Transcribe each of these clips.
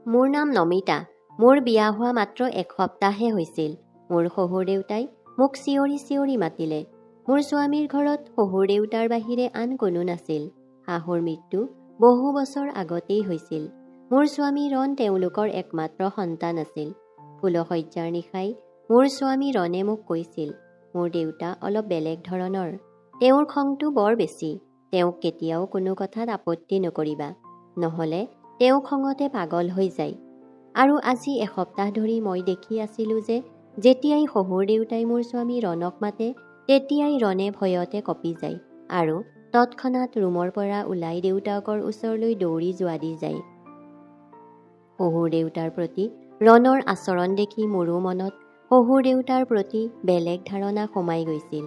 মোৰ নাম নমিতা। মোৰ বিয়া হোৱা মাত্ৰ 1 সপ্তাহহে হৈছিল। মোৰ শহুৰ দেউতাই মোক চিঞৰি চিঞৰি মাতিলে। মোৰ স্বামীৰ ঘৰত শহুৰ দেউতাৰ বাহিৰে আন কোনো নাছিল। শাহুৰ মৃত্যু বহু বছৰ আগতেই হৈছিল। মোৰ স্বামী ৰণ তেওঁলোকৰ একমাত্ৰ সন্তান আছিল। ফুলশয্যাৰ নিশাই মোৰ স্বামী ৰণে মোক কৈছিল, মোৰ দেউতা অলপ বেলেগ ধৰণৰ। তেওঁৰ খংটো বৰ বেছি। তেওঁক কেতিয়াও কোনো কথাত আপত্তি নকৰিবা, নহ'লে তেওঁ খঙতে পাগল হৈ যায়। আৰু আজি এসপ্তাহ ধৰি মই দেখি আছিলোঁ যে যেতিয়াই শহুৰ দেউতাই মোৰ স্বামী ৰণক মাতে, তেতিয়াই ৰণে ভয়তে কঁপি যায় আৰু তৎক্ষণাত ৰুমৰ পৰা ওলাই দেউতাকৰ ওচৰলৈ দৌৰি যোৱা দি যায়। শহুৰ দেউতাৰ প্ৰতি ৰণৰ আচৰণ দেখি মোৰো মনত শহুৰ দেউতাৰ প্ৰতি বেলেগ ধাৰণা সোমাই গৈছিল।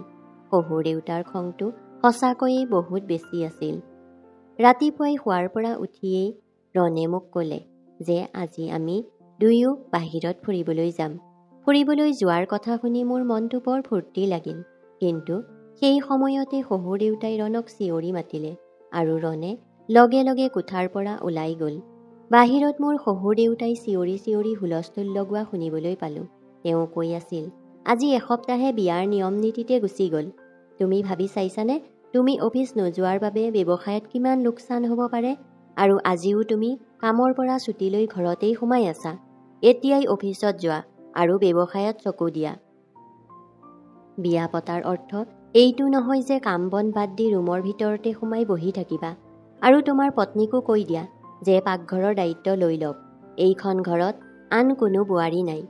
শহুৰ দেউতাৰ খংটো সঁচাকৈয়ে বহুত বেছি আছিল। ৰাতিপুৱাই শোৱাৰ পৰা উঠিয়েই ৰণে মোক ক'লে যে আজি আমি দুয়ো বাহিৰত ফুৰিবলৈ যাম। ফুৰিবলৈ যোৱাৰ কথা শুনি মোৰ মনটো বৰ ফূৰ্তি লাগিল। কিন্তু সেই সময়তে শহুৰ দেউতাই ৰণক চিঞৰি মাতিলে আৰু ৰণে লগে লগে কোঠাৰ পৰা ওলাই গ'ল। বাহিৰত মোৰ শহুৰ দেউতাই চিঞৰি চিঞৰি হুলস্থুল লগোৱা শুনিবলৈ পালোঁ। তেওঁ কৈ আছিল, আজি এসপ্তাহে বিয়াৰ নিয়ম নীতিতে গুচি গ'ল। তুমি ভাবি চাইছানে তুমি অফিচ নোযোৱাৰ বাবে ব্যৱসায়ত কিমান লোকচান হ'ব পাৰে? আৰু আজিও তুমি কামৰ পৰা ছুটী লৈ ঘৰতেই সোমাই আছা। এতিয়াই অফিচত যোৱা আৰু ব্যৱসায়ত চকু দিয়া। বিয়া পতাৰ অৰ্থ এইটো নহয় যে কাম বন বাদ দি ৰুমৰ ভিতৰতে সোমাই বহি থাকিবা। আৰু তোমাৰ পত্নীকো কৈ দিয়া যে পাকঘৰৰ দায়িত্ব লৈ লওক। এইখন ঘৰত আন কোনো বোৱাৰী নাই।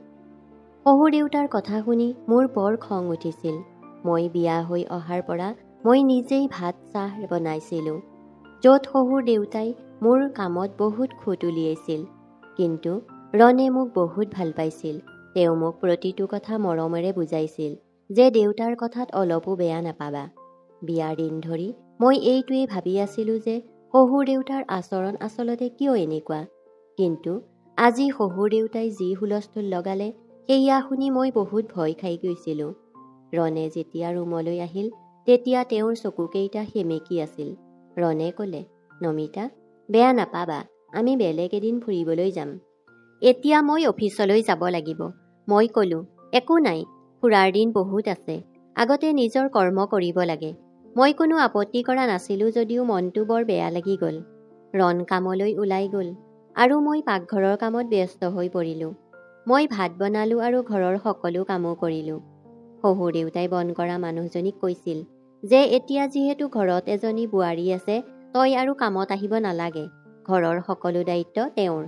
শহুৰ দেউতাৰ কথা শুনি মোৰ বৰ খং উঠিছিল। মই বিয়া হৈ অহাৰ পৰা মই নিজেই ভাত চাহ বনাইছিলোঁ, য'ত শহুৰ দেউতাই মোৰ কামত বহুত খুঁত উলিয়াইছিল। কিন্তু ৰণে মোক বহুত ভাল পাইছিল। তেওঁ মোক প্ৰতিটো কথা মৰমেৰে বুজাইছিল যে দেউতাৰ কথাত অলপো বেয়া নাপাবা। বিয়াৰ দিন ধৰি মই এইটোৱেই ভাবি আছিলোঁ যে শহুৰ দেউতাৰ আচৰণ আচলতে কিয় এনেকুৱা। কিন্তু আজি শহুৰ দেউতাই যি হুলস্থুল লগালে সেয়া শুনি মই বহুত ভয় খাই গৈছিলোঁ। ৰণে যেতিয়া ৰুমলৈ আহিল তেতিয়া তেওঁৰ চকুকেইটা সেমেকি আছিল। ৰণে ক'লে, নমিতা, বেয়া নাপাবা, আমি বেলেগ এদিন ফুৰিবলৈ যাম। এতিয়া মই অফিচলৈ যাব লাগিব। মই ক'লোঁ, একো নাই, ফুৰাৰ দিন বহুত আছে। আগতে নিজৰ কৰ্ম কৰিব লাগে। মই কোনো আপত্তি কৰা নাছিলোঁ যদিও মনটো বৰ বেয়া লাগি গ'ল। ৰণ কামলৈ ওলাই গ'ল আৰু মই পাকঘৰৰ কামত ব্যস্ত হৈ পৰিলোঁ। মই ভাত বনালোঁ আৰু ঘৰৰ সকলো কামো কৰিলোঁ। শহুৰ দেউতাই বন কৰা মানুহজনীক কৈছিল যে এতিয়া যিহেতু ঘৰত এজনী বোৱাৰী আছে, তই আৰু কামত আহিব নালাগে। ঘৰৰ সকলো দায়িত্ব তেওঁৰ।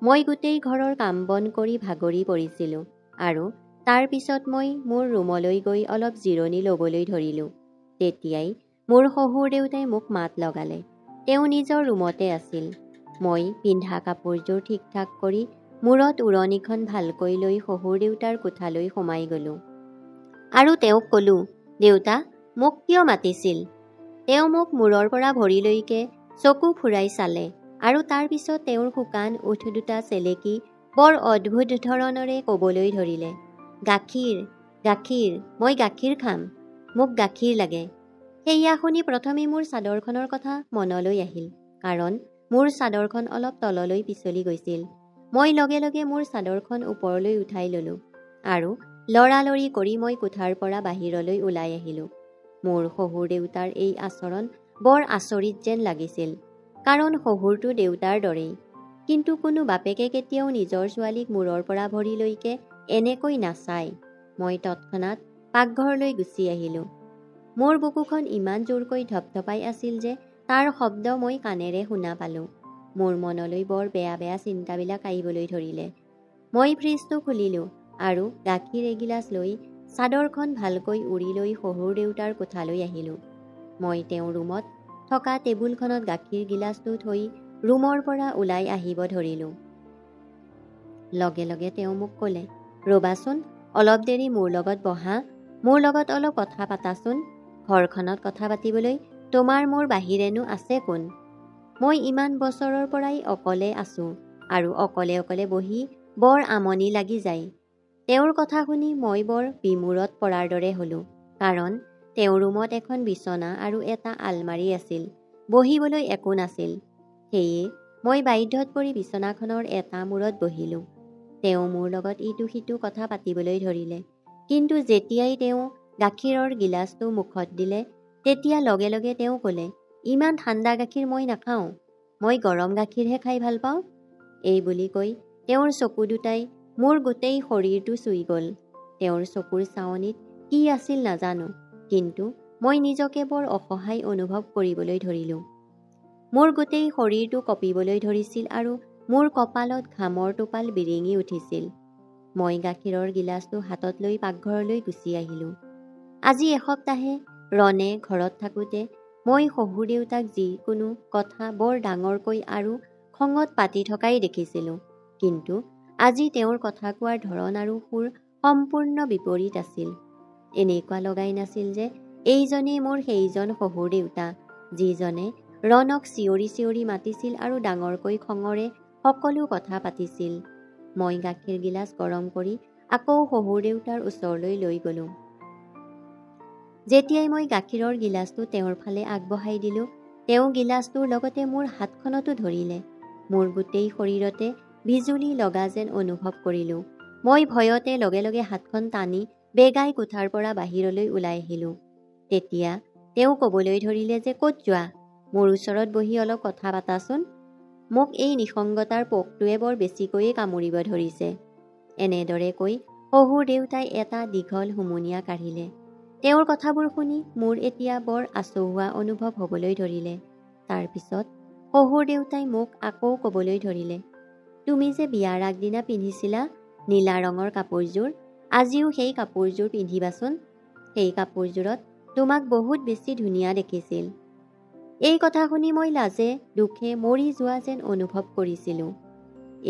মই গোটেই ঘৰৰ কাম বন কৰি ভাগৰি পৰিছিলোঁ আৰু তাৰ পিছত মই মোৰ ৰুমলৈ গৈ অলপ জিৰণি ল'বলৈ ধৰিলোঁ। তেতিয়াই মোৰ শহুৰ দেউতাই মোক মাত লগালে। তেওঁ নিজৰ ৰুমতে আছিল। মই পিন্ধা কাপোৰযোৰ ঠিক ঠাক কৰি মূৰত উৰণিখন ভালকৈ লৈ শহুৰ দেউতাৰ কোঠালৈ সোমাই গ'লোঁ। আৰু তেওঁক ক'লোঁ, দেউতা, মোক কিয় মাতিছিল? তেওঁ মোক মূৰৰ পৰা ভৰিলৈকে চকু ফুৰাই চালে আৰু তাৰ পিছত তেওঁৰ শুকান ওঠ দুটা চেলেকি বৰ অদ্ভুত ধৰণেৰে ক'বলৈ ধৰিলে, গাখীৰ, গাখীৰ, মই গাখীৰ খাম, মোক গাখীৰ লাগে। সেয়া শুনি প্ৰথমে মোৰ চাদৰখনৰ কথা মনলৈ আহিল, কাৰণ মোৰ চাদৰখন অলপ তললৈ পিছলি গৈছিল। মই লগে লগে মোৰ চাদৰখন ওপৰলৈ উঠাই ল'লোঁ আৰু লৰালৰি কৰি মই কোঠাৰ পৰা বাহিৰলৈ ওলাই আহিলোঁ। মোৰ শহুৰ দেউতাৰ এই আচৰণ বৰ আচৰিত যেন লাগিছিল, কাৰণ শহুৰটো দেউতাৰ দৰেই। কিন্তু কোনো বাপেকে কেতিয়াও নিজৰ ছোৱালীক মূৰৰ পৰা ভৰিলৈকে এনেকৈ নাচায়। মই তৎক্ষণাত পাকঘৰলৈ গুচি আহিলোঁ। মোৰ বুকুখন ইমান জোৰকৈ ধপধপাই আছিল যে তাৰ শব্দ মই কাণেৰে শুনা পালোঁ। মোৰ মনলৈ বৰ বেয়া বেয়া চিন্তাবিলাক আহিবলৈ ধৰিলে। মই ফ্ৰিজটো খুলিলোঁ আৰু গাখীৰ এগিলাচ লৈ চাদৰখন ভালকৈ উৰি লৈ শহুৰ দেউতাৰ কোঠালৈ আহিলোঁ। মই তেওঁৰ ৰুমত থকা টেবুলখনত গাখীৰ গিলাচটো থৈ ৰুমৰ পৰা ওলাই আহিব ধৰিলোঁ। লগে লগে তেওঁ মোক ক'লে, ৰ'বাচোন, অলপ দেৰি মোৰ লগত বহা, মোৰ লগত অলপ কথা পাতাচোন। ঘৰখনত কথা পাতিবলৈ তোমাৰ মোৰ বাহিৰেনো আছে কোন? মই ইমান বছৰৰ পৰাই অকলে আছোঁ আৰু অকলে অকলে বহি বৰ আমনি লাগি যায়। তেওঁৰ কথা শুনি মই বৰ বিমূৰত পৰাৰ দৰে হ'লোঁ, কাৰণ তেওঁৰ ৰুমত এখন বিচনা আৰু এটা আলমাৰি আছিল, বহিবলৈ একো নাছিল। সেয়ে মই বাধ্যত পৰি বিচনাখনৰ এটা মূৰত বহিলোঁ। তেওঁ মোৰ লগত ইটো সিটো কথা পাতিবলৈ ধৰিলে। কিন্তু যেতিয়াই তেওঁ গাখীৰৰ গিলাচটো মুখত দিলে, তেতিয়া লগে লগে তেওঁ ক'লে, ইমান ঠাণ্ডা গাখীৰ মই নাখাওঁ, মই গৰম গাখীৰহে খাই ভাল পাওঁ। এই বুলি কৈ তেওঁৰ চকু দুটাই মোৰ গোটেই শৰীৰটো চুই গ'ল। তেওঁৰ চকুৰ চাৱনিত কি আছিল নাজানো, কিন্তু মই নিজকে বৰ অসহায় অনুভৱ কৰিবলৈ ধৰিলোঁ। মোৰ গোটেই শৰীৰটো কঁপিবলৈ ধৰিছিল আৰু মোৰ কপালত ঘামৰ টোপাল বিৰিঙি উঠিছিল। মই গাখীৰৰ গিলাচটো হাতত লৈ পাকঘৰলৈ গুচি আহিলোঁ। আজি এসপ্তাহে ৰণে ঘৰত থাকোঁতে মই শহুৰ দেউতাক যিকোনো কথা বৰ ডাঙৰকৈ আৰু খঙত পাতি থকাই দেখিছিলোঁ। কিন্তু আজি তেওঁৰ কথা কোৱাৰ ধৰণ আৰু সুৰ সম্পূৰ্ণ বিপৰীত আছিল। এনেকুৱা লগাই নাছিল যে এইজনেই মোৰ সেইজন শহুৰ দেউতা, যিজনে ৰণক চিঞৰি চিঞৰি মাতিছিল আৰু ডাঙৰকৈ খঙৰে সকলো কথা পাতিছিল। মই গাখীৰ গিলাচ গৰম কৰি আকৌ শহুৰ দেউতাৰ ওচৰলৈ লৈ গ'লোঁ। যেতিয়াই মই গাখীৰৰ গিলাচটো তেওঁৰ ফালে আগবঢ়াই দিলোঁ, তেওঁ গিলাচটোৰ লগতে মোৰ হাতখনতো ধৰিলে। মোৰ গোটেই শৰীৰতে বিজুলী লগা যেন অনুভৱ কৰিলোঁ। মই ভয়তে লগে লগে হাতখন টানি বেগাই কোঠাৰ পৰা বাহিৰলৈ ওলাই আহিলোঁ। তেতিয়া তেওঁ ক'বলৈ ধৰিলে যে, ক'ত যোৱা? মোৰ ওচৰত বহি অলপ কথা পাতাচোন। মোক এই নিসংগতাৰ পোকটোৱে বৰ বেছিকৈয়ে কামুৰিব ধৰিছে। এনেদৰে কৈ শহুৰ দেউতাই এটা দীঘল হুমুনিয়া কাঢ়িলে। তেওঁৰ কথাবোৰ শুনি মোৰ এতিয়া বৰ আচহুৱা অনুভৱ হ'বলৈ ধৰিলে। তাৰ পিছত শহুৰ দেউতাই মোক আকৌ ক'বলৈ ধৰিলে, তুমি যে বিয়াৰ আগদিনা পিন্ধিছিলা নীলা ৰঙৰ কাপোৰযোৰ, আজিও সেই কাপোৰযোৰ পিন্ধিবাচোন। সেই কাপোৰযোৰত তোমাক বহুত বেছি ধুনীয়া দেখিছিল। এই কথা শুনি মই লাজে দুখে মৰি যোৱা যেন অনুভৱ কৰিছিলোঁ।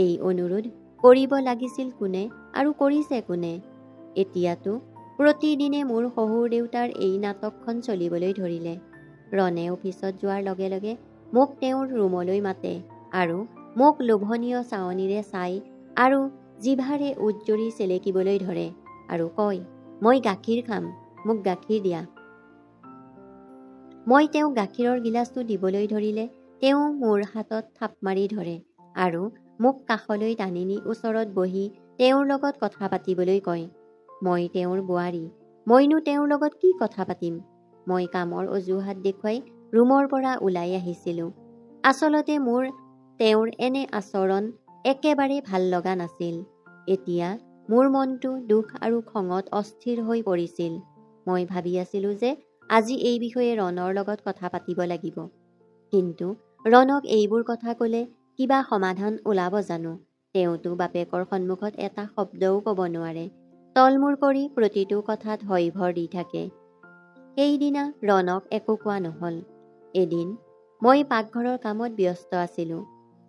এই অনুৰোধ কৰিব লাগিছিল কোনে আৰু কৰিছে কোনে? এতিয়াতো প্ৰতিদিনে মোৰ শহুৰ দেউতাৰ এই নাটকখন চলিবলৈ ধৰিলে। ৰণে অফিচত যোৱাৰ লগে লগে মোক তেওঁৰ ৰুমলৈ মাতে আৰু মোক লোভনীয় চাৱনিৰে চাই আৰু জিভাৰে উজ্জৰি চেলেকিবলৈ ধৰে আৰু কয়, মই গাখীৰ খাম, মোক গাখীৰ দিয়া। মই তেওঁক গাখীৰৰ গিলাচটো দিবলৈ ধৰিলে তেওঁ মোৰ হাতত থাপ মাৰি ধৰে আৰু মোক কাষলৈ টানি নি ওচৰত বহি তেওঁৰ লগত কথা পাতিবলৈ কয়। মই তেওঁৰ বোৱাৰী, মইনো তেওঁৰ লগত কি কথা পাতিম? মই কামৰ অজুহাত দেখুৱাই ৰুমৰ পৰা ওলাই আহিছিলোঁ। আচলতে মোৰ তেওঁৰ এনে আচৰণ একেবাৰে ভাল লগা নাছিল। এতিয়া মোৰ মনটো দুখ আৰু খঙত অস্থিৰ হৈ পৰিছিল। মই ভাবি আছিলোঁ যে আজি এই বিষয়ে ৰণৰ লগত কথা পাতিব লাগিব। কিন্তু ৰণক এইবোৰ কথা ক'লে কিবা সমাধান ওলাব জানো? তেওঁতো বাপেকৰ সন্মুখত এটা শব্দও ক'ব নোৱাৰে। তলমূৰ কৰি প্ৰতিটো কথাত হয়ভৰ দি থাকে। সেইদিনা ৰণক একো কোৱা নহ'ল। এদিন মই পাকঘৰৰ কামত ব্যস্ত আছিলোঁ।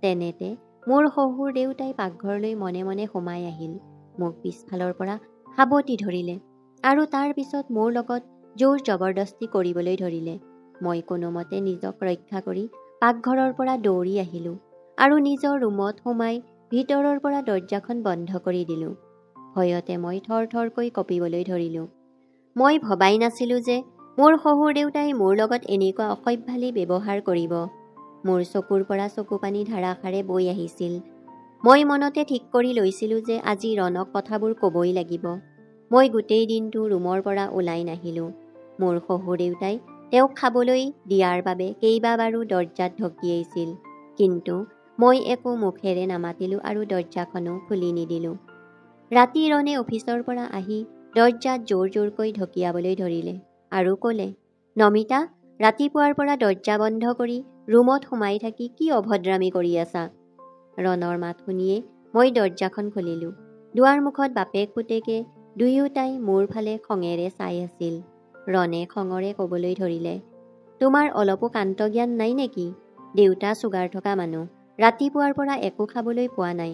তেনেতে মোৰ শহুৰ দেউতাই পাকঘৰলৈ মনে মনে সোমাই আহিল। মোক পিছফালৰ পৰা সাবটি ধৰিলে আৰু তাৰ পিছত মোৰ লগত জোৰ জবৰদস্তি কৰিবলৈ ধৰিলে। মই কোনোমতে নিজক ৰক্ষা কৰি পাকঘৰৰ পৰা দৌৰি আহিলোঁ আৰু নিজৰ ৰুমত সোমাই ভিতৰৰ পৰা দৰজাখন বন্ধ কৰি দিলোঁ। ভয়তে মই থৰ থৰকৈ কঁপিবলৈ ধৰিলোঁ। মই ভবাই নাছিলোঁ যে মোৰ শহুৰ দেউতাই মোৰ লগত এনেকুৱা অসভ্যালি ব্যৱহাৰ কৰিব। মোৰ চকুৰ পৰা চকুপানী ধাৰাসাৰে বৈ আহিছিল। মই মনতে ঠিক কৰি লৈছিলোঁ যে আজি ৰণক কথাবোৰ ক'বই লাগিব। মই গোটেই দিনটো ৰুমৰ পৰা ওলাই নাহিলোঁ। মোৰ শহুৰ দেউতাই তেওঁক খাবলৈ দিয়াৰ বাবে কেইবাবাৰো দৰজাত ঢকিয়াইছিল, কিন্তু মই একো মুখেৰে নামাতিলোঁ আৰু দৰজাখনো খুলি নিদিলোঁ। ৰাতি ৰণে অফিচৰ পৰা আহি দৰজাত জোৰ জোৰকৈ ঢকিয়াবলৈ ধৰিলে আৰু ক'লে, নমিতা, ৰাতিপুৱাৰ পৰা দৰজা বন্ধ কৰি ৰুমত সোমাই থাকি কি অভদ্ৰামী কৰি আছা? ৰণৰ মাত শুনিয়ে মই দৰজাখন খুলিলোঁ। দুৱাৰ মুখত বাপেক পুতেকে দুয়োটাই মোৰ ফালে খঙেৰে চাই আছিল। ৰণে খঙৰে ক'বলৈ ধৰিলে, তোমাৰ অলপো কান্তজ্ঞান নাই নেকি? দেউতা চুগাৰ থকা মানুহ, ৰাতিপুৱাৰ পৰা একো খাবলৈ পোৱা নাই।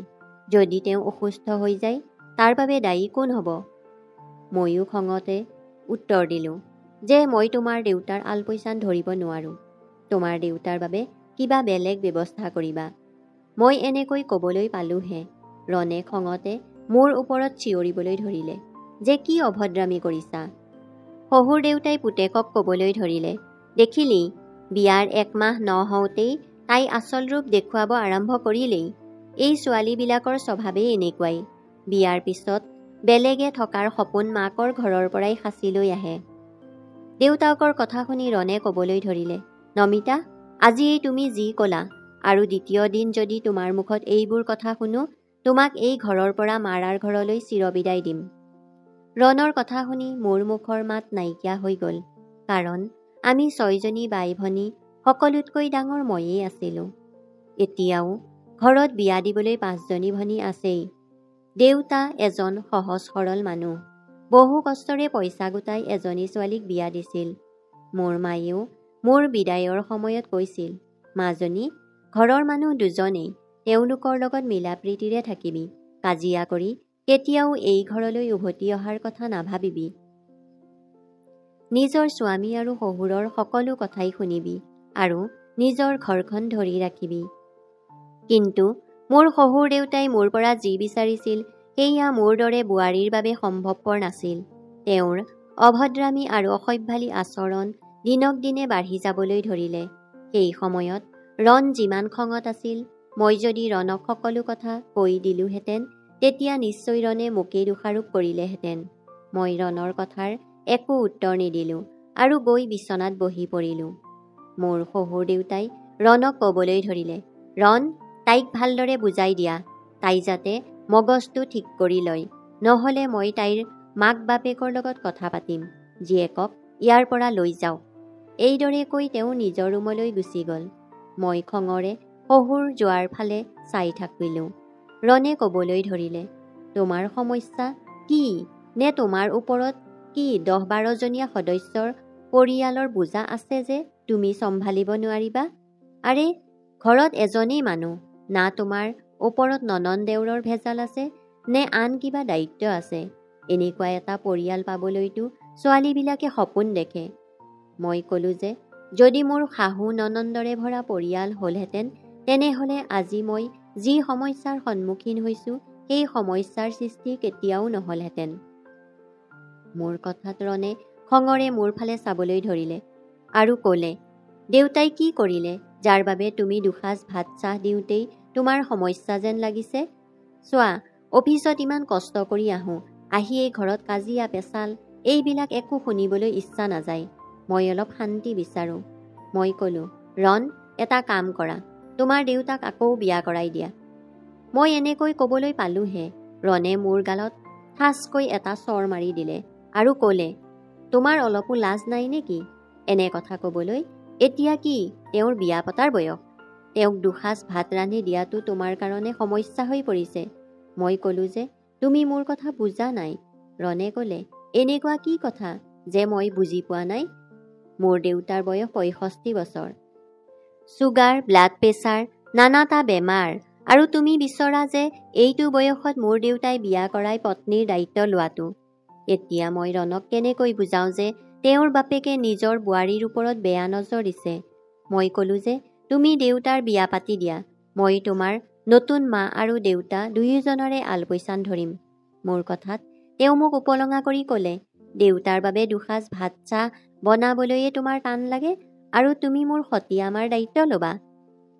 যদি তেওঁ অসুস্থ হৈ যায় তাৰ বাবে দায়ী কোন হ'ব? ময়ো খঙতে উত্তৰ দিলোঁ যে মই তোমাৰ দেউতাৰ আলপৈচান ধৰিব নোৱাৰোঁ। তোমাৰ দেউতাৰ বাবে কিবা বেলেগ ব্যৱস্থা কৰিবা। মই এনেকৈ ক'বলৈ পালোঁহে ৰণে খঙতে মোৰ ওপৰত চিঞৰিবলৈ ধৰিলে যে কি অভদ্ৰামী কৰিছা। শহুৰ দেউতাই পুতেকক ক'বলৈ ধৰিলে, দেখিলি, বিয়াৰ 1 মাহ নহওঁতেই তাই আচল ৰূপ দেখুৱাব আৰম্ভ কৰিলেই। এই ছোৱালীবিলাকৰ স্বভাৱেই এনেকুৱাই। বিয়াৰ পিছত বেলেগে থকাৰ সপোন মাকৰ ঘৰৰ পৰাই সাঁচি লৈ আহে। দেউতাকৰ কথা শুনি ৰণে ক'বলৈ ধৰিলে, নমিতা, আজি তুমি যি ক'লা আৰু দ্বিতীয় দিন যদি তোমাৰ মুখত এইবোৰ কথা শুনো, তোমাক এই ঘৰৰ পৰা মাৰাৰ ঘৰলৈ চিৰবিদায় দিম। ৰণৰ কথা শুনি মোৰ মুখৰ মাত নাইকিয়া হৈ গ'ল, কাৰণ আমি 6জনী বাই ভনী, সকলোতকৈ ডাঙৰ ময়েই আছিলোঁ। এতিয়াও ঘৰত বিয়া দিবলৈ 5জনী ভনী আছেই। দেউতা এজন সহজ সৰল মানুহ, বহু কষ্টৰে পইচা গোটাই এজনী ছোৱালীক বিয়া দিছিল। মোৰ মায়েও মোৰ বিদায়ৰ সময়ত কৈছিল, মাজনী, ঘৰৰ মানুহ দুজনেই, তেওঁলোকৰ লগত মিলা প্ৰীতিৰে থাকিবি, কাজিয়া কৰি কেতিয়াও এই ঘৰলৈ উভতি অহাৰ কথা নাভাবিবি। নিজৰ স্বামী আৰু শহুৰৰ সকলো কথাই শুনিবি আৰু নিজৰ ঘৰখন ধৰি ৰাখিবি। কিন্তু মোৰ শহুৰ দেউতাই মোৰ পৰা যি বিচাৰিছিল সেয়া মোৰ দৰে বোৱাৰীৰ বাবে সম্ভৱপৰ নাছিল। তেওঁৰ অভদ্ৰামী আৰু অসভ্যালী আচৰণ দিনক দিনে বাঢ়ি যাবলৈ ধৰিলে। সেই সময়ত ৰণ যিমান খঙত আছিল, মই যদি ৰণক সকলো কথা কৈ দিলোহেঁতেন, তেতিয়া নিশ্চয় ৰণে মোকেই দোষাৰোপ কৰিলেহেঁতেন। মই ৰণৰ কথাৰ একো উত্তৰ নিদিলোঁ আৰু গৈ বিচনাত বহি পৰিলোঁ। মোৰ শহুৰ দেউতাই ৰণক ক'বলৈ ধৰিলে, ৰণ, তাইক ভালদৰে বুজাই দিয়া, তাই যাতে মগজটো ঠিক কৰি লয়, নহ'লে মই তাইৰ মাক বাপেকৰ লগত কথা পাতিম, জীয়েকক ইয়াৰ পৰা লৈ যাওক। এইদৰে কৈ তেওঁ নিজৰ ৰুমলৈ গুচি গ'ল। মই খঙৰে শহুৰ যোৱাৰ ফালে চাই থাকিলোঁ। ৰণে ক'বলৈ ধৰিলে, তোমাৰ সমস্যা কি? নে তোমাৰ ওপৰত কি 10-12জনীয়া সদস্যৰ পৰিয়ালৰ বোজা আছে যে তুমি চম্ভালিব নোৱাৰিবা? আৰে, ঘৰত এজনেই মানুহ, না তোমাৰ ওপৰত ননন দেউৰৰ ভেজাল আছে, নে আন কিবা দায়িত্ব আছে? এনেকুৱা এটা পৰিয়াল পাবলৈতো ছোৱালীবিলাকে সপোন দেখে। মই ক'লোঁ যে যদি মোৰ শাহু ননন্দৰে ভৰা পৰিয়াল হ'লহেঁতেন, তেনেহ'লে আজি মই যি সমস্যাৰ সন্মুখীন হৈছোঁ সেই সমস্যাৰ সৃষ্টি কেতিয়াও নহ'লহেঁতেন। মোৰ কথাত ৰণে খঙৰে মোৰ ফালে চাবলৈ ধৰিলে আৰু ক'লে, দেউতাই কি কৰিলে যাৰ বাবে তুমি দুসাঁজ ভাত চাহ দিওঁতেই তোমাৰ সমস্যা যেন লাগিছে? চোৱা, অফিচত ইমান কষ্ট কৰি আহোঁ, আহি এই ঘৰত কাজিয়া পেচাল এইবিলাক একো শুনিবলৈ ইচ্ছা নাযায়। মই অলপ শান্তি বিচাৰোঁ। মই ক'লোঁ, ৰণ, এটা কাম কৰা, তোমাৰ দেউতাক আকৌ বিয়া কৰাই দিয়া। মই এনেকৈ ক'বলৈ পালোঁহে ৰণে মোৰ গালত ঠাচকৈ এটা চৰ মাৰি দিলে আৰু ক'লে, তোমাৰ অলপো লাজ নাই নেকি এনে কথা ক'বলৈ? এতিয়া কি তেওঁৰ বিয়া পতাৰ বয়স? তেওঁক দুসাঁজ ভাত ৰান্ধি দিয়াটো তোমাৰ কাৰণে সমস্যা হৈ পৰিছে। মই ক'লোঁ যে তুমি মোৰ কথা বুজা নাই। ৰণে ক'লে, এনেকুৱা কি কথা যে মই বুজি পোৱা নাই? মোৰ দেউতাৰ বয়স 65 বছৰ। ছুগাৰ, ব্লাড প্ৰেছাৰ, নানাটা বেমাৰ, আৰু তুমি বিচৰা যে এইটো বয়সত মোৰ দেউতাই বিয়া কৰাই পত্নীৰ দায়িত্ব লোৱাটো। এতিয়া মই ৰণক কেনেকৈ বুজাওঁ যে তেওঁৰ বাপেকে নিজৰ বোৱাৰীৰ ওপৰত বেয়া নজৰ দিছে? মই ক'লোঁ যে তুমি দেউতাৰ বিয়া পাতি দিয়া, মই তোমাৰ নতুন মা আৰু দেউতা দুয়োজনৰে আলপৈচান ধৰিম। মোৰ কথাত তেওঁ মোক উপলঙা কৰি ক'লে, দেউতাৰ বাবে দুসাঁজ ভাত চাহ বনাবলৈয়ে তোমাৰ টান লাগে আৰু তুমি মোৰ সতি আমাৰ দায়িত্ব ল'বা?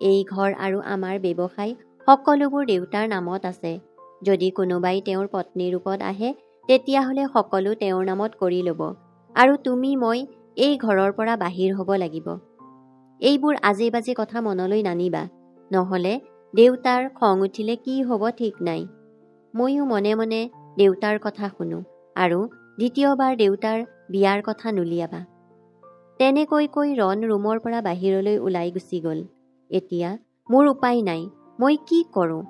এই ঘৰ আৰু আমাৰ ব্যৱসায় সকলোবোৰ দেউতাৰ নামত আছে। যদি কোনোবাই তেওঁৰ পত্নী ৰূপত আহে, তেতিয়াহ'লে সকলো তেওঁৰ নামত কৰি ল'ব আৰু তুমি মই এই ঘৰৰ পৰা বাহিৰ হ'ব লাগিব। এইবোৰ আজে বাজে কথা মনলৈ নানিবা, নহ'লে দেউতাৰ খং উঠিলে কি হ'ব ঠিক নাই। ময়ো মনে মনে দেউতাৰ কথা শুনো আৰু দ্বিতীয়বাৰ দেউতাৰ বিয়াৰ কথা নুলিয়াবা। তেনেকৈ কৈ ৰণ ৰুমৰ পৰা বাহিৰলৈ ওলাই গুচি গ'ল। এতিয়া মোৰ উপায় নাই, মই কি কৰোঁ?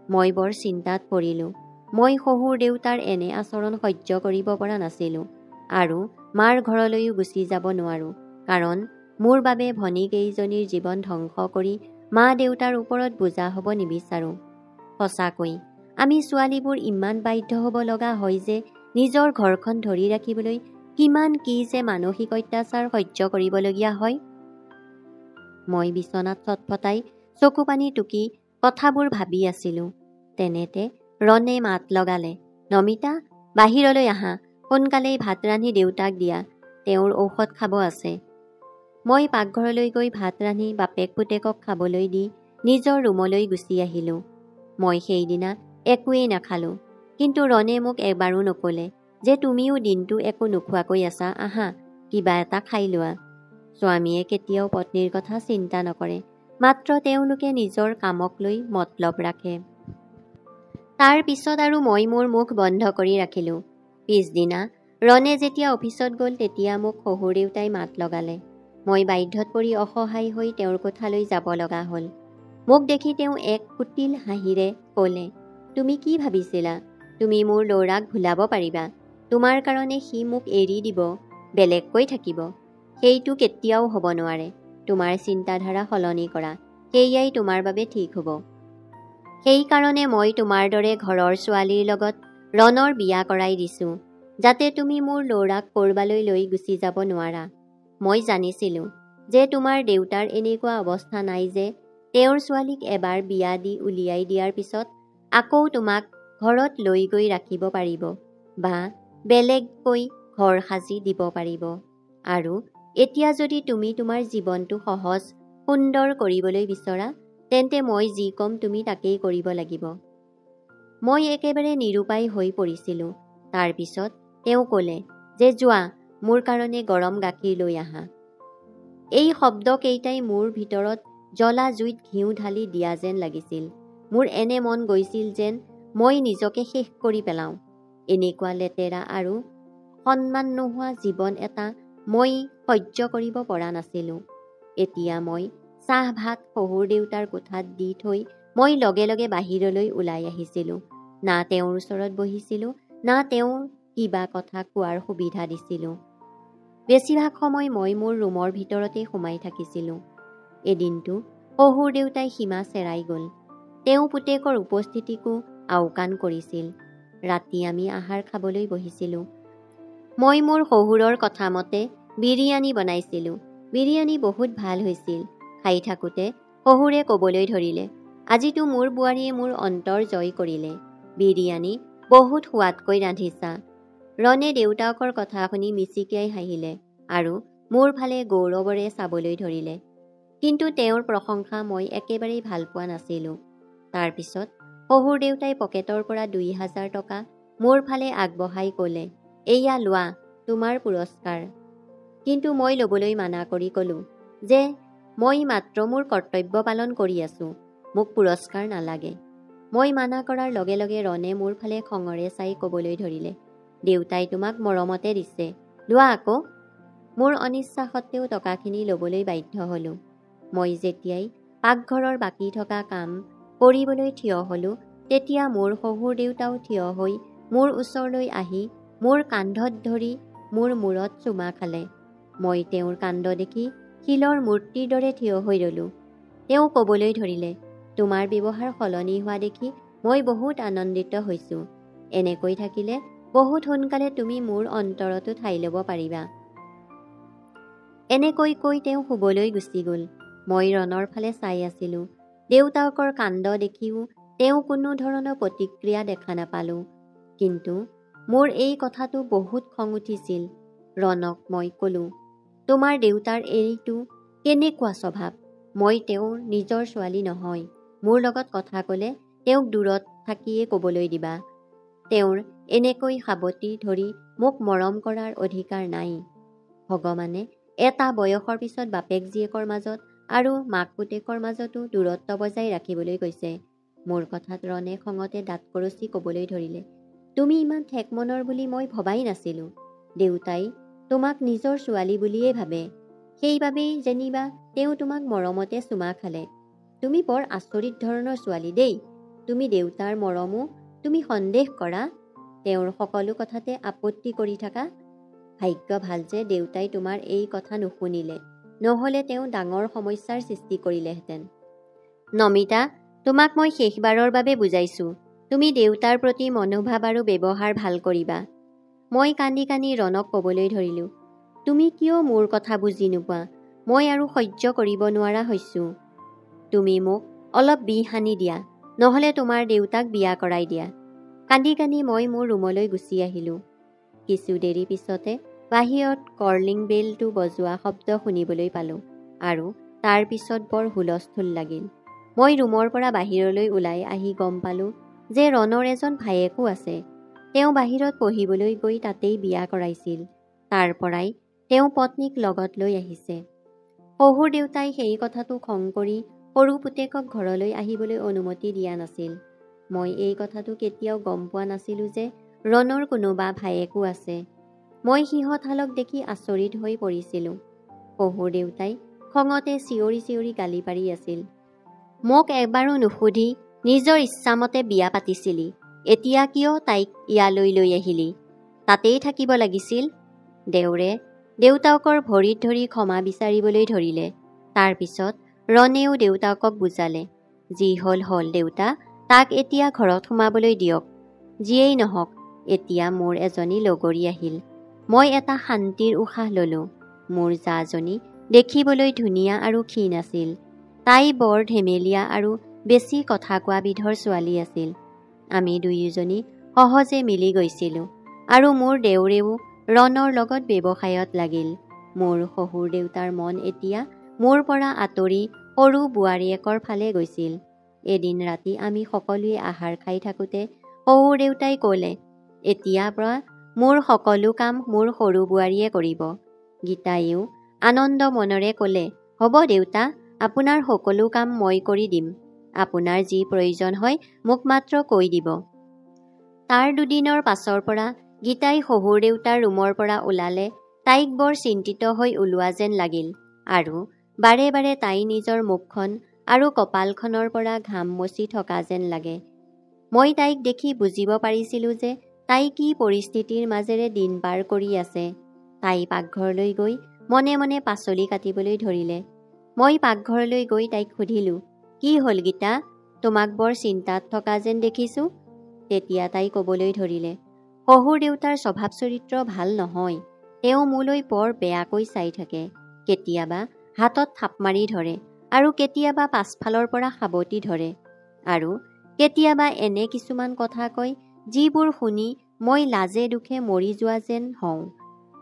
মই বৰ চিন্তাত পৰিলোঁ। মই শহুৰ দেউতাৰ এনে আচৰণ সহ্য কৰিব পৰা নাছিলোঁ আৰু মাৰ ঘৰলৈও গুচি যাব নোৱাৰোঁ, কাৰণ মোৰ বাবে ভনীকেইজনীৰ জীৱন ধ্বংস কৰি মা দেউতাৰ ওপৰত বোজা হ'ব নিবিচাৰোঁ। সঁচাকৈ আমি ছোৱালীবোৰ ইমান বাধ্য হ'ব লগা হয় যে নিজৰ ঘৰখন ধৰি ৰাখিবলৈ কিমান কি যে মানসিক অত্যাচাৰ সহ্য কৰিবলগীয়া হয়। মই বিচনাত ছটফটাই চকু পানী টুকি কথাবোৰ ভাবি আছিলোঁ। তেনেতে ৰণে মাত লগালে, নমিতা, বাহিৰলৈ আহা, সোনকালেই ভাত ৰান্ধি দেউতাক দিয়া, তেওঁৰ ঔষধ খাব আছে। মই পাকঘৰলৈ গৈ ভাত ৰান্ধি বাপেক পুতেকক খাবলৈ দি নিজৰ ৰুমলৈ গুচি আহিলোঁ। মই সেইদিনা একোৱেই নাখালোঁ, কিন্তু ৰণে মোক এবাৰো নক'লে যে তুমিও দিনটো একো নোখোৱাকৈ আছা, আহা কিবা এটা খাই লোৱা। স্বামীয়ে কেতিয়াও পত্নীৰ কথা চিন্তা নকৰে, মাত্ৰ তেওঁলোকে নিজৰ কামক লৈ মতলব ৰাখে। তাৰ পিছত আৰু মই মোৰ মুখ বন্ধ কৰি ৰাখিলোঁ। পিছদিনা ৰণে যেতিয়া অফিচত গ'ল তেতিয়া মোক শহুৰ দেউতাই মাত লগালে। মই বাধ্যত পৰি অসহায় হৈ তেওঁৰ কোঠালৈ যাব লগা হ'ল। মোক দেখি তেওঁ এক কুটিল হাঁহিৰে ক'লে, তুমি কি ভাবিছিলা? তুমি মোৰ ল'ৰাক ভুলাব পাৰিবা? তোমাৰ কাৰণে সি মোক এৰি দিব, বেলেগকৈ থাকিব? সেইটো কেতিয়াও হ'ব নোৱাৰে। তোমাৰ চিন্তাধাৰা সলনি কৰা, সেয়াই তোমাৰ বাবে ঠিক হ'ব। সেইকাৰণে মই তোমাৰ দৰে ঘৰৰ ছোৱালীৰ লগত ৰণৰ বিয়া কৰাই দিছোঁ, যাতে তুমি মোৰ ল'ৰাক ক'ৰবালৈ লৈ গুচি যাব নোৱাৰা। মই জানিছিলোঁ যে তোমাৰ দেউতাৰ এনেকুৱা অৱস্থা নাই যে তেওঁৰ ছোৱালীক এবাৰ বিয়া দি উলিয়াই দিয়াৰ পিছত আকৌ তোমাক ঘৰত লৈ গৈ ৰাখিব পাৰিব বা বেলেগকৈ ঘৰ সাজি দিব পাৰিব। আৰু এতিয়া যদি তুমি তোমাৰ জীৱনটো সহজ সুন্দৰ কৰিবলৈ বিচৰা, তেন্তে মই যি ক'ম তুমি তাকেই কৰিব লাগিব। মই একেবাৰে নিৰুপায় হৈ পৰিছিলোঁ। তাৰ পিছত তেওঁ ক'লে যে যোৱা, মোৰ কাৰণে গৰম গাখীৰ লৈ আহা। এই শব্দকেইটাই মোৰ ভিতৰত জ্বলা জুইত ঘিউ ঢালি দিয়া যেন লাগিছিল। মোৰ এনে মন গৈছিল যেন মই নিজকে শেষ কৰি পেলাওঁ। এনেকুৱা লেতেৰা আৰু সন্মান নোহোৱা জীৱন এটা মই সহ্য কৰিব পৰা নাছিলোঁ। এতিয়া মই চাহ ভাত শহুৰ দেউতাৰ কোঠাত দি থৈ মই লগে লগে বাহিৰলৈ ওলাই আহিছিলোঁ। না তেওঁৰ ওচৰত বহিছিলোঁ, না তেওঁৰ কিবা কথা কোৱাৰ সুবিধা দিছিলোঁ। বেছিভাগ সময় মই মোৰ ৰুমৰ ভিতৰতেই সোমাই থাকিছিলোঁ। এদিনটো শহুৰ দেউতাই সীমা চেৰাই গ'ল। তেওঁ পুতেকৰ উপস্থিতিকো আওকাণ কৰিছিল। ৰাতি আমি আহাৰ খাবলৈ বহিছিলোঁ। মই মোৰ শহুৰৰ কথা মতে বিৰিয়ানী বনাইছিলোঁ। বিৰিয়ানী বহুত ভাল হৈছিল। খাই থাকোঁতে শহুৰে ক'বলৈ ধৰিলে, আজিতো মোৰ বোৱাৰীয়ে মোৰ অন্তৰ জয় কৰিলে। বিৰিয়ানী বহুত সোৱাদকৈ ৰান্ধিছা। ৰণে দেউতাকৰ কথা শুনি মিচিকিয়াই হাঁহিলে আৰু মোৰ ফালে গৌৰৱৰে চাবলৈ ধৰিলে। কিন্তু তেওঁৰ প্ৰশংসা মই একেবাৰেই ভাল পোৱা নাছিলোঁ। তাৰ পিছত শহুৰ দেউতাই পকেটৰ পৰা ২,০০০ টকা মোৰ ফালে আগবঢ়াই ক'লে, এয়া লোৱা তোমাৰ পুৰস্কাৰ। কিন্তু মই ল'বলৈ মানা কৰি ক'লোঁ যে মই মাত্ৰ মোৰ কৰ্তব্য পালন কৰি আছোঁ, মোক পুৰস্কাৰ নালাগে। মই মানা কৰাৰ লগে লগে ৰণে মোৰ ফালে খঙৰে চাই ক'বলৈ ধৰিলে, দেউতাই তোমাক মৰমতে দিছে, লোৱা আকৌ। মোৰ অনিচ্ছা সত্ত্বেও টকাখিনি ল'বলৈ বাধ্য হ'লোঁ। মই যেতিয়াই পাকঘৰৰ বাকী থকা কাম কৰিবলৈ থিয় হ'লোঁ, তেতিয়া মোৰ শহুৰ দেউতাও থিয় হৈ মোৰ ওচৰলৈ আহি মোৰ কান্ধত ধৰি মোৰ মূৰত চুমা খালে। মই তেওঁৰ কাণ্ড দেখি শিলৰ মূৰ্তিৰ দৰে থিয় হৈ ৰ'লোঁ। তেওঁ ক'বলৈ ধৰিলে, তোমাৰ ব্যৱহাৰ সলনি হোৱা দেখি মই বহুত আনন্দিত হৈছোঁ। এনেকৈ থাকিলে বহুত সোনকালে তুমি মোৰ অন্তৰতো ঠাই ল'ব পাৰিবা। এনেকৈ কৈ তেওঁ শুবলৈ গুচি গ'ল। মই ৰণৰ ফালে চাই আছিলোঁ। দেউতাকৰ কাণ্ড দেখিও তেওঁ কোনো ধৰণৰ প্ৰতিক্ৰিয়া দেখা নাপালোঁ। কিন্তু মোৰ এই কথাটো বহুত খং উঠিছিল। ৰণক মই ক'লোঁ, তোমাৰ দেউতাৰ এইটো কেনেকুৱা স্বভাৱ? মই তেওঁৰ নিজৰ ছোৱালী নহয়। মোৰ লগত কথা ক'লে তেওঁক দূৰত থাকিয়ে ক'বলৈ দিবা। তেওঁৰ এনেকৈ সাৱটি ধৰি মোক মৰম কৰাৰ অধিকাৰ নাই। ভগৱানে এটা বয়সৰ পিছত বাপেক জীয়েকৰ মাজত আৰু মাক পুতেকৰ মাজতো দূৰত্ব বজাই ৰাখিবলৈ কৈছে। মোৰ কথাত ৰণে খঙতে দাঁত কৰচি ক'বলৈ ধৰিলে, তুমি ইমান ঠেক মনৰ বুলি মই ভবাই নাছিলোঁ। দেউতাই তোমাক নিজৰ ছোৱালী বুলিয়ে ভাবে, সেইবাবেই যেনিবা তেওঁ তোমাক মৰমতে চুমা খালে। তুমি বৰ আচৰিত ধৰণৰ ছোৱালী দেই। তুমি দেউতাৰ মৰমো তুমি সন্দেহ কৰা, তেওঁৰ সকলো কথাতে আপত্তি কৰি থাকা। ভাগ্য ভাল যে দেউতাই তোমাৰ এই কথা নুশুনিলে, নহ'লে তেওঁ ডাঙৰ সমস্যাৰ সৃষ্টি কৰিলেহেঁতেন। নমিতা, তোমাক মই শেষবাৰৰ বাবে বুজাইছোঁ, তুমি দেউতাৰ প্ৰতি মনোভাৱ আৰু ব্যৱহাৰ ভাল কৰিবা। মই কান্দি কান্দি ৰণক ক'বলৈ ধৰিলোঁ, তুমি কিয় মোৰ কথা বুজি নোপোৱা? মই আৰু সহ্য কৰিব নোৱাৰা হৈছোঁ। তুমি মোক অলপ বিহ আনি দিয়া, নহ'লে তোমাৰ দেউতাক বিয়া কৰাই দিয়া। কান্দি কান্দি মই মোৰ ৰুমলৈ গুচি আহিলোঁ। কিছু দেৰি পিছতে বাহিৰত কৰ্লিং বেলটো বজোৱা শব্দ শুনিবলৈ পালোঁ আৰু তাৰ পিছত বৰ হুলস্থুল লাগিল। মই ৰুমৰ পৰা বাহিৰলৈ ওলাই আহি গম পালোঁ যে ৰণৰ এজন ভায়েকো আছে। তেওঁ বাহিৰত পঢ়িবলৈ গৈ তাতেই বিয়া কৰাইছিল। তাৰ পৰাই তেওঁ পত্নীক লগত লৈ আহিছে। শহুৰ দেউতাই সেই কথাটো খং কৰি সৰু পুতেকক ঘৰলৈ আহিবলৈ অনুমতি দিয়া নাছিল। মই এই কথাটো কেতিয়াও গম পোৱা নাছিলোঁ যে ৰণৰ কোনোবা ভায়েকো আছে। মই সিহঁতহালক দেখি আচৰিত হৈ পৰিছিলোঁ। শহুৰ দেউতাই খঙতে চিঞৰি চিঞৰি গালি পাৰি আছিল। মোক এবাৰো নুসুধি নিজৰ ইচ্ছামতে বিয়া পাতিছিলি, এতিয়া কিয় তাইক ইয়ালৈ লৈ আহিলি? তাতেই থাকিব লাগিছিল। দেউৰে দেউতাকৰ ভৰিত ধৰি ক্ষমা বিচাৰিবলৈ ধৰিলে। তাৰ পিছত ৰণেও দেউতাকক বুজালে, যি হ'ল হ'ল দেউতা, তাক এতিয়া ঘৰত সোমাবলৈ দিয়ক। যিয়েই নহওক, এতিয়া মোৰ এজনী লগৰী আহিল। মই এটা শান্তিৰ উশাহ ল'লোঁ। মোৰ জাজনী দেখিবলৈ ধুনীয়া আৰু ক্ষীণ আছিল। তাই বৰ ধেমেলীয়া আৰু বেছি কথা কোৱা বিধৰ ছোৱালী আছিল। আমি দুয়োজনী সহজে মিলি গৈছিলোঁ আৰু মোৰ দেউৰেও ৰণৰ লগত ব্যৱসায়ত লাগিল। মোৰ শহুৰ দেউতাৰ মন এতিয়া মোৰ পৰা আঁতৰি সৰু বোৱাৰীয়েকৰ ফালে গৈছিল। এদিন ৰাতি আমি সকলোৱে আহাৰ খাই থাকোঁতে শহুৰ দেউতাই ক'লে, এতিয়াৰ পৰা মোৰ সকলো কাম মোৰ সৰু বোৱাৰীয়ে কৰিব। গীতায়েও আনন্দ মনেৰে ক'লে, হ'ব দেউতা, আপোনাৰ সকলো কাম মই কৰি দিম। আপোনাৰ যি প্ৰয়োজন হয় মোক মাত্ৰ কৈ দিব। তাৰ দুদিনৰ পাছৰ পৰা গীতাই শহুৰ দেউতাৰ ৰুমৰ পৰা ওলালে তাইক বৰ চিন্তিত হৈ ওলোৱা যেন লাগিল আৰু বাৰে বাৰে তাই নিজৰ মুখখন আৰু কপালখনৰ পৰা ঘাম মচি থকা যেন লাগে। মই তাইক দেখি বুজিব পাৰিছিলোঁ যে তাই কি পৰিস্থিতিৰ মাজেৰে দিন পাৰ কৰি আছে। তাই পাকঘৰলৈ গৈ মনে মনে পাচলি কাটিবলৈ ধৰিলে। মই পাকঘৰলৈ গৈ তাইক সুধিলোঁ, কি হ'ল গীতা, তোমাক বৰ চিন্তাত থকা যেন দেখিছোঁ। তেতিয়া তাই ক'বলৈ ধৰিলে, শহুৰ দেউতাৰ স্বভাৱ চৰিত্ৰ ভাল নহয়। তেওঁ মোলৈ বৰ বেয়াকৈ চাই থাকে। কেতিয়াবা হাতত থাপ মাৰি ধৰে আৰু কেতিয়াবা পাছফালৰ পৰা সাবটি ধৰে আৰু কেতিয়াবা এনে কিছুমান কথা কয় যিবোৰ শুনি মই লাজে দুখে মৰি যোৱা যেন হওঁ।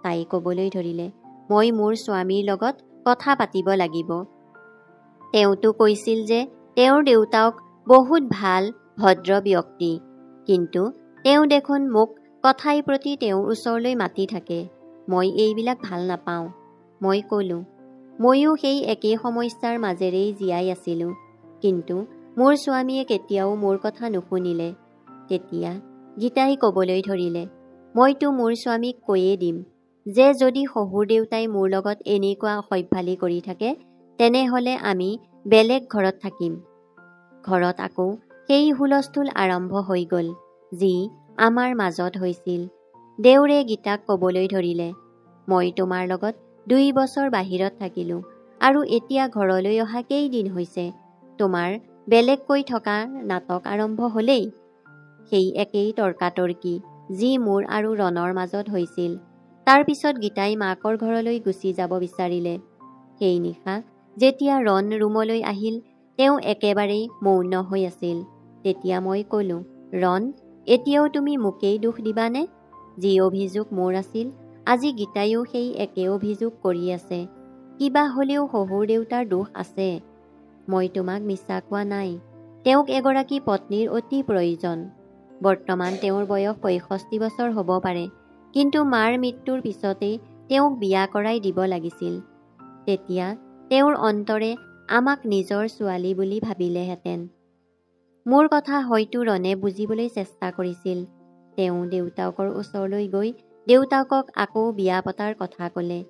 তাই ক'বলৈ ধৰিলে, মই মোৰ স্বামীৰ লগত কথা পাতিব লাগিব। তেওঁতো কৈছিল যে তেওঁৰ দেউতাক বহুত ভাল ভদ্ৰ ব্যক্তি, কিন্তু তেওঁ দেখোন মোক কথাই প্ৰতি তেওঁৰ ওচৰলৈ মাতি থাকে। মই এইবিলাক ভাল নাপাওঁ। মই ক'লোঁ, ময়ো সেই একেই সমস্যাৰ মাজেৰেই জীয়াই আছিলোঁ, কিন্তু মোৰ স্বামীয়ে কেতিয়াও মোৰ কথা নুশুনিলে। তেতিয়া গীতাই ক'বলৈ ধৰিলে, মইতো মোৰ স্বামীক কৈয়ে দিম যে যদি শহুৰ দেউতাই মোৰ লগত এনেকুৱা অসভ্যালি কৰি থাকে তেনেহ'লে আমি বেলেগ ঘৰত থাকিম। ঘৰত আকৌ সেই হুলস্থুল আৰম্ভ হৈ গ'ল যি আমাৰ মাজত হৈছিল। দেউৰে গীতাক ক'বলৈ ধৰিলে, মই তোমাৰ লগত 2 বছৰ বাহিৰত থাকিলোঁ আৰু এতিয়া ঘৰলৈ অহা কেইদিন হৈছে, তোমাৰ বেলেগকৈ থকা নাটক আৰম্ভ হ'লেই। সেই একেই তৰ্কাতৰ্কি যি মোৰ আৰু ৰণৰ মাজত হৈছিল। তাৰ পিছত গীতাই মাকৰ ঘৰলৈ গুচি যাব বিচাৰিলে। সেই নিশা যেতিয়া ৰণ ৰুমলৈ আহিল তেওঁ একেবাৰেই মৌন হৈ আছিল। তেতিয়া মই ক'লোঁ, ৰণ, এতিয়াও তুমি মোকেই দোষ দিবানে? যি অভিযোগ মোৰ আছিল আজি গীতাইও সেই একে অভিযোগ কৰি আছে। কিবা হ'লেও শহুৰ দেউতাৰ দোষ আছে। মই তোমাক মিছা কোৱা নাই। তেওঁক এগৰাকী পত্নীৰ অতি প্ৰয়োজন। বৰ্তমান তেওঁৰ বয়স 65 বছৰ হ'ব পাৰে, কিন্তু মাৰ মৃত্যুৰ পিছতেই তেওঁক বিয়া কৰাই দিব লাগিছিল। তেতিয়া তেওঁৰ অন্তৰে আমাক নিজৰ ছোৱালী বুলি ভাবিলেহেঁতেন। মোৰ কথা হয়তো ৰণে বুজিবলৈ চেষ্টা কৰিছিল। তেওঁ দেউতাকৰ ওচৰলৈ গৈ দেউতাকক আকৌ বিয়া পতাৰ কথা ক'লে।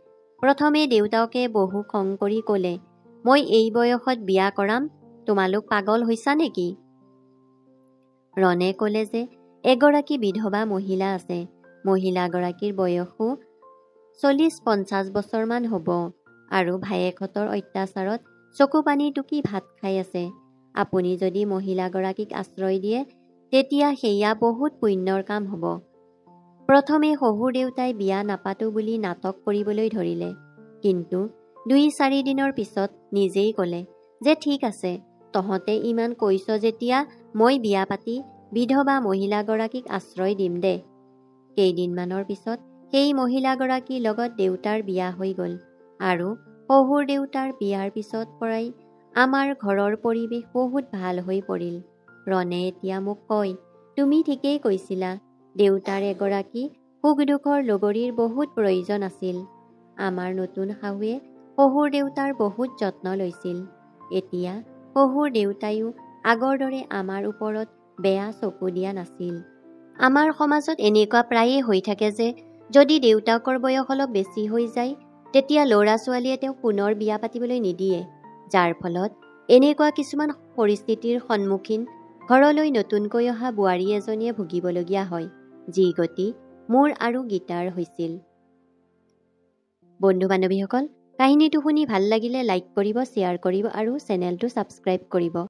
প্ৰথমে দেউতাকে বহু খং কৰি ক'লে, মই এই বয়সত বিয়া কৰাম? তোমালোক পাগল হৈছা নেকি? ৰণে ক'লে যে এগৰাকী বিধৱা মহিলা আছে। মহিলাগৰাকীৰ বয়সো 40-50 বছৰমান হ'ব আৰু ভায়েকহঁতৰ অত্যাচাৰত চকু পানী টুকি ভাত খাই আছে। আপুনি যদি মহিলাগৰাকীক আশ্ৰয় দিয়ে তেতিয়া সেয়া বহুত পুণ্যৰ কাম হ'ব। প্ৰথমে শহুৰ দেউতাই বিয়া নাপাতো বুলি নাটক কৰিবলৈ ধৰিলে, কিন্তু 2-4 দিনৰ পিছত নিজেই ক'লে যে ঠিক আছে, তহঁতে ইমান কৈছ যেতিয়া মই বিয়া পাতি বিধৱা মহিলাগৰাকীক আশ্ৰয় দিম দে। কেইদিনমানৰ পিছত সেই মহিলাগৰাকীৰ লগত দেউতাৰ বিয়া হৈ গ'ল আৰু শহুৰ দেউতাৰ বিয়াৰ পিছত পৰাই আমাৰ ঘৰৰ পৰিৱেশ বহুত ভাল হৈ পৰিল। ৰণে এতিয়া মোক কয়, তুমি ঠিকেই কৈছিলা, দেউতাৰ এগৰাকী সুখ দুখৰ লগৰীৰ বহুত প্ৰয়োজন আছিল। আমাৰ নতুন শাহুৱে শহুৰ দেউতাৰ বহুত যত্ন লৈছিল। এতিয়া শহুৰ দেউতায়ো আগৰ দৰে আমাৰ ওপৰত বেয়া চকু দিয়া নাছিল। আমাৰ সমাজত এনেকুৱা প্ৰায়ে হৈ থাকে যে যদি দেউতাকৰ বয়স অলপ বেছি হৈ যায় তেতিয়া ল'ৰা ছোৱালীয়ে তেওঁক পুনৰ বিয়া পাতিবলৈ নিদিয়ে, যাৰ ফলত এনেকুৱা কিছুমান পৰিস্থিতিৰ সন্মুখীন ঘৰলৈ নতুনকৈ অহা বোৱাৰী এজনীয়ে ভুগিবলগীয়া হয়, যি গতি মোৰ আৰু গীতাৰ হৈছিল। বন্ধু বান্ধৱীসকল, কাহিনীটো শুনি ভাল লাগিলে লাইক কৰিব, শ্বেয়াৰ কৰিব আৰু চেনেলটো ছাবস্ক্ৰাইব কৰিব।